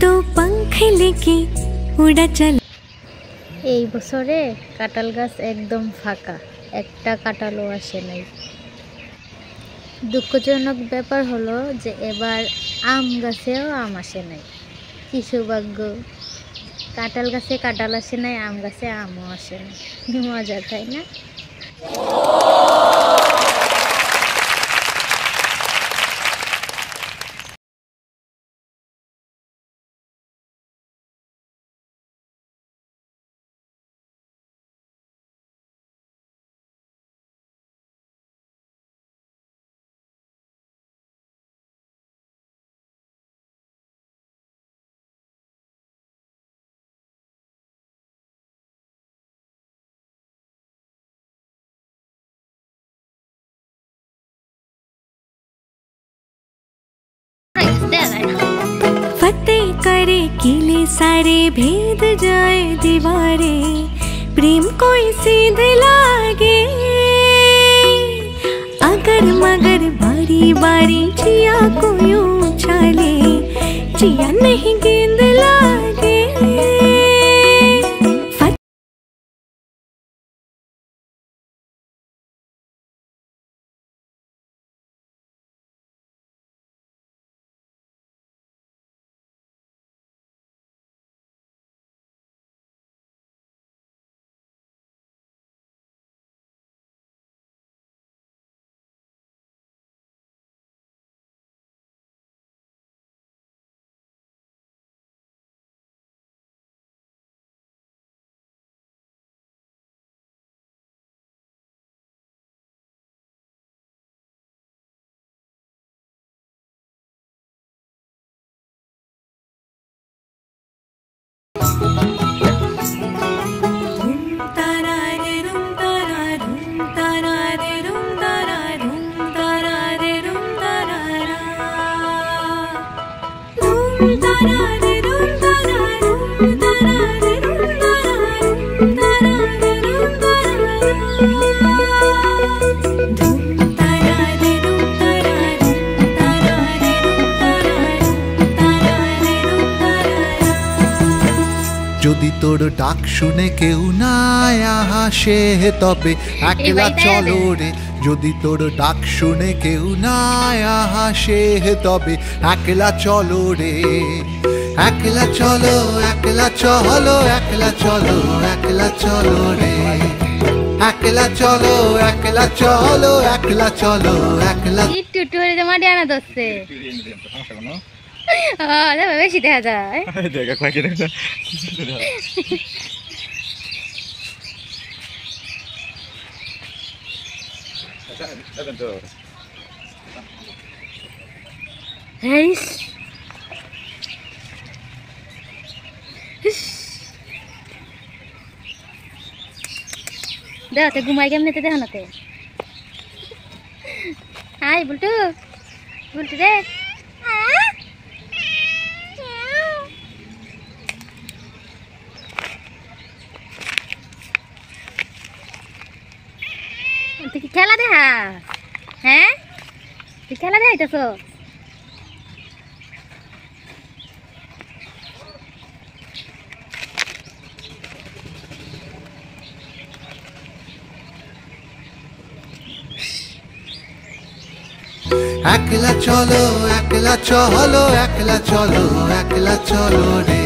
तो पंख लेके उड़ा चल। এই বছরে কাঁঠাল গাছ একদম ফাঁকা, একটা কাঁঠালও আসে নাই। দুঃখজনক ব্যাপার হলো যে এবার আম গাছেও আম আসে নাই। কি সৌভাগ্য, কাঁঠাল গাছে কাঁঠাল আসে নাই, আম গাছে আমও আসে নাই। মজা, তাই না? फतेह करे किले सारे, भेद जाए दीवारे, प्रेम कोई सीध लागे। अगर मगर बारी बारी जिया को यूं उछाले, जिया नहीं गेंद लागे। যদি তোর ডাক শুনে কেউ না আসে তবে একলা চলো রে। যদি তোর ডাক শুনে কেউ না আসে তবে একলা চলো রে। একলা চলো, একলা চলো, একলা চলো, একলা চলো রে। একলা চলো, একলা চলো, একলা চলো, একলা। একটু একটু করে যে মাটি আনা ধরছে, বেশি দেখা যায়। দেখাতে ঘুমাই কেমনে দেখানোতে। হাই বুলটু, বুলটু রে। তুই কি খেলা দেখা? হ্যাঁ, তুই খেলা দেখাইতেছ? একলা চলো, একলা চলো, একলা চলো, একলা চলো রে।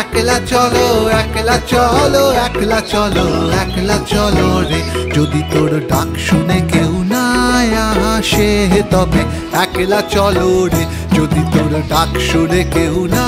একলা চলো, একলা চলো, একলা চলো, একলা চলো রে। যদি তোর ডাক শুনে কেউ না আসে তবে একলা চলো রে। যদি তোর ডাক শুনে কেউ না